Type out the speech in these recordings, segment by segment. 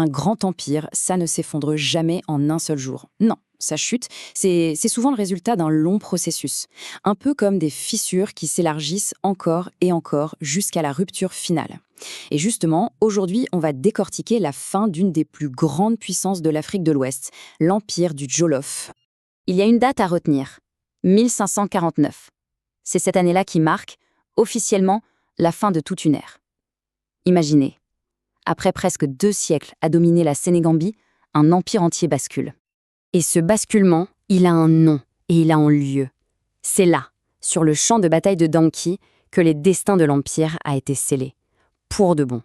un grand empire, ça ne s'effondre jamais en un seul jour. Non, ça chute, c'est souvent le résultat d'un long processus. Un peu comme des fissures qui s'élargissent encore et encore jusqu'à la rupture finale. Et justement, aujourd'hui, on va décortiquer la fin d'une des plus grandes puissances de l'Afrique de l'Ouest, l'empire du Jolof. Il y a une date à retenir, 1549. C'est cette année-là qui marque, officiellement, la fin de toute une ère. Imaginez, après presque 2 siècles à dominer la Sénégambie, un empire entier bascule. Et ce basculement, il a un nom et il a un lieu. C'est là, sur le champ de bataille de Danki, que les destins de l'empire a été scellés. Pour de bon.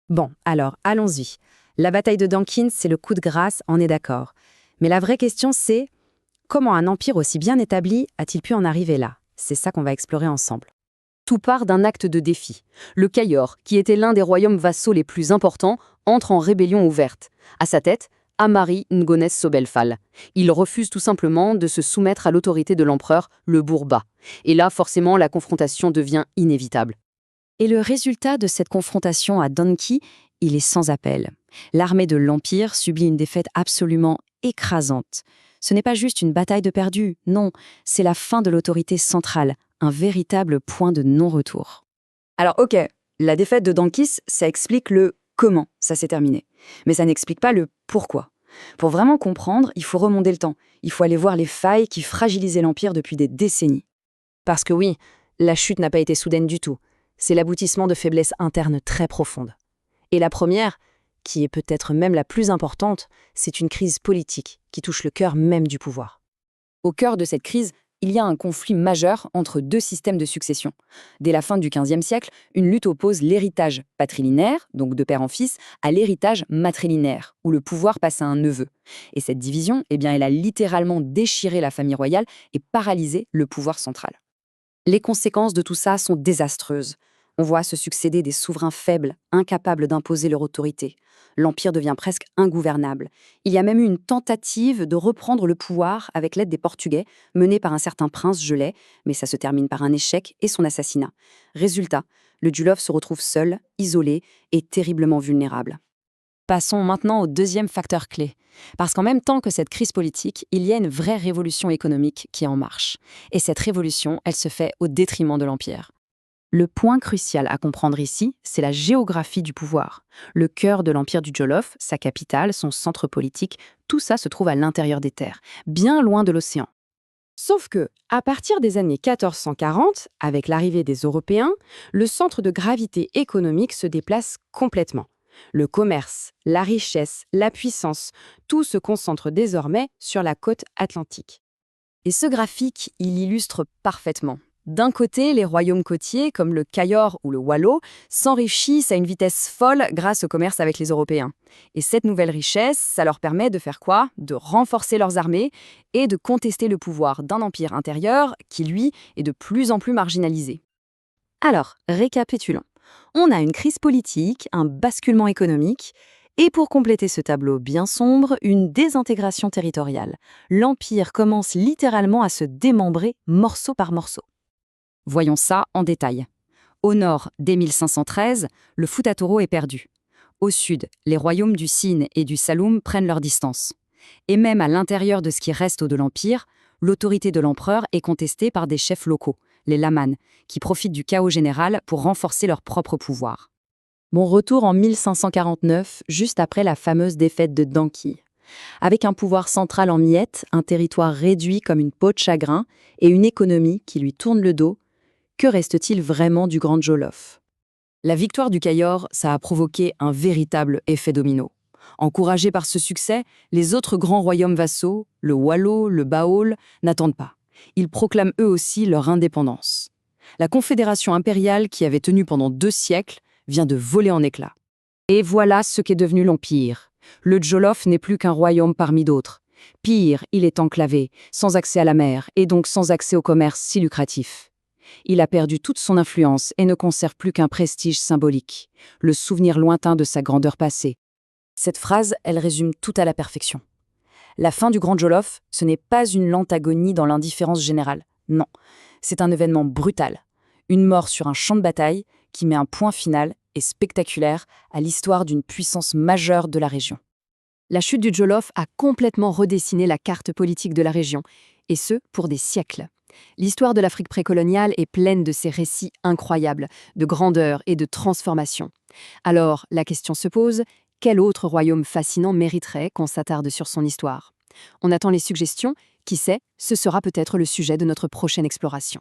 Bon, alors, allons-y. La bataille de Dankin, c'est le coup de grâce, on est d'accord. Mais la vraie question, c'est comment un empire aussi bien établi a-t-il pu en arriver là? C'est ça qu'on va explorer ensemble. Tout part d'un acte de défi. Le Cayor, qui était l'un des royaumes vassaux les plus importants, entre en rébellion ouverte. À sa tête, Amari Ngones Sobelfal. Il refuse tout simplement de se soumettre à l'autorité de l'empereur, le Bourba. Et là, forcément, la confrontation devient inévitable. Et le résultat de cette confrontation à Danki, il est sans appel. L'armée de l'Empire subit une défaite absolument écrasante. Ce n'est pas juste une bataille de perdus, non, c'est la fin de l'autorité centrale, un véritable point de non-retour. Alors ok, la défaite de Dankis, ça explique le comment ça s'est terminé. Mais ça n'explique pas le pourquoi. Pour vraiment comprendre, il faut remonter le temps. Il faut aller voir les failles qui fragilisaient l'Empire depuis des décennies. Parce que oui, la chute n'a pas été soudaine du tout. C'est l'aboutissement de faiblesses internes très profondes. Et la première, qui est peut-être même la plus importante, c'est une crise politique qui touche le cœur même du pouvoir. Au cœur de cette crise, il y a un conflit majeur entre 2 systèmes de succession. Dès la fin du XVe siècle, une lutte oppose l'héritage patrilinéaire, donc de père en fils, à l'héritage matrilinéaire, où le pouvoir passe à un neveu. Et cette division, elle a littéralement déchiré la famille royale et paralysé le pouvoir central. Les conséquences de tout ça sont désastreuses. On voit se succéder des souverains faibles, incapables d'imposer leur autorité. L'Empire devient presque ingouvernable. Il y a même eu une tentative de reprendre le pouvoir avec l'aide des Portugais, menée par un certain prince Gelais, mais ça se termine par un échec et son assassinat. Résultat, le Jolof se retrouve seul, isolé et terriblement vulnérable. Passons maintenant au deuxième facteur clé. Parce qu'en même temps que cette crise politique, il y a une vraie révolution économique qui est en marche. Et cette révolution, elle se fait au détriment de l'Empire. Le point crucial à comprendre ici, c'est la géographie du pouvoir. Le cœur de l'empire du Jolof, sa capitale, son centre politique, tout ça se trouve à l'intérieur des terres, bien loin de l'océan. Sauf que, à partir des années 1440, avec l'arrivée des Européens, le centre de gravité économique se déplace complètement. Le commerce, la richesse, la puissance, tout se concentre désormais sur la côte atlantique. Et ce graphique, il illustre parfaitement. D'un côté, les royaumes côtiers, comme le Cayor ou le Wallo, s'enrichissent à une vitesse folle grâce au commerce avec les Européens. Et cette nouvelle richesse, ça leur permet de faire quoi? De renforcer leurs armées et de contester le pouvoir d'un empire intérieur qui, lui, est de plus en plus marginalisé. Alors, récapitulons. On a une crise politique, un basculement économique, et pour compléter ce tableau bien sombre, une désintégration territoriale. L'empire commence littéralement à se démembrer morceau par morceau. Voyons ça en détail. Au nord, dès 1513, le Fouta Toro est perdu. Au sud, les royaumes du Sine et du Saloum prennent leur distance. Et même à l'intérieur de ce qui reste de l'Empire, l'autorité de l'empereur est contestée par des chefs locaux, les Laman, qui profitent du chaos général pour renforcer leur propre pouvoir. Mon retour en 1549, juste après la fameuse défaite de Danki. Avec un pouvoir central en miettes, un territoire réduit comme une peau de chagrin et une économie qui lui tourne le dos, que reste-t-il vraiment du Grand Jolof? La victoire du Cayor, ça a provoqué un véritable effet domino. Encouragés par ce succès, les autres grands royaumes vassaux, le Wallo, le Baol, n'attendent pas. Ils proclament eux aussi leur indépendance. La confédération impériale, qui avait tenu pendant 2 siècles, vient de voler en éclats. Et voilà ce qu'est devenu l'Empire. Le Jolof n'est plus qu'un royaume parmi d'autres. Pire, il est enclavé, sans accès à la mer et donc sans accès au commerce si lucratif. Il a perdu toute son influence et ne conserve plus qu'un prestige symbolique, le souvenir lointain de sa grandeur passée. Cette phrase, elle résume tout à la perfection. La fin du Grand Jolof, ce n'est pas une lente agonie dans l'indifférence générale. Non, c'est un événement brutal. Une mort sur un champ de bataille qui met un point final et spectaculaire à l'histoire d'une puissance majeure de la région. La chute du Jolof a complètement redessiné la carte politique de la région, et ce, pour des siècles. L'histoire de l'Afrique précoloniale est pleine de ces récits incroyables, de grandeur et de transformation. Alors, la question se pose, quel autre royaume fascinant mériterait qu'on s'attarde sur son histoire? On attend les suggestions, qui sait, ce sera peut-être le sujet de notre prochaine exploration.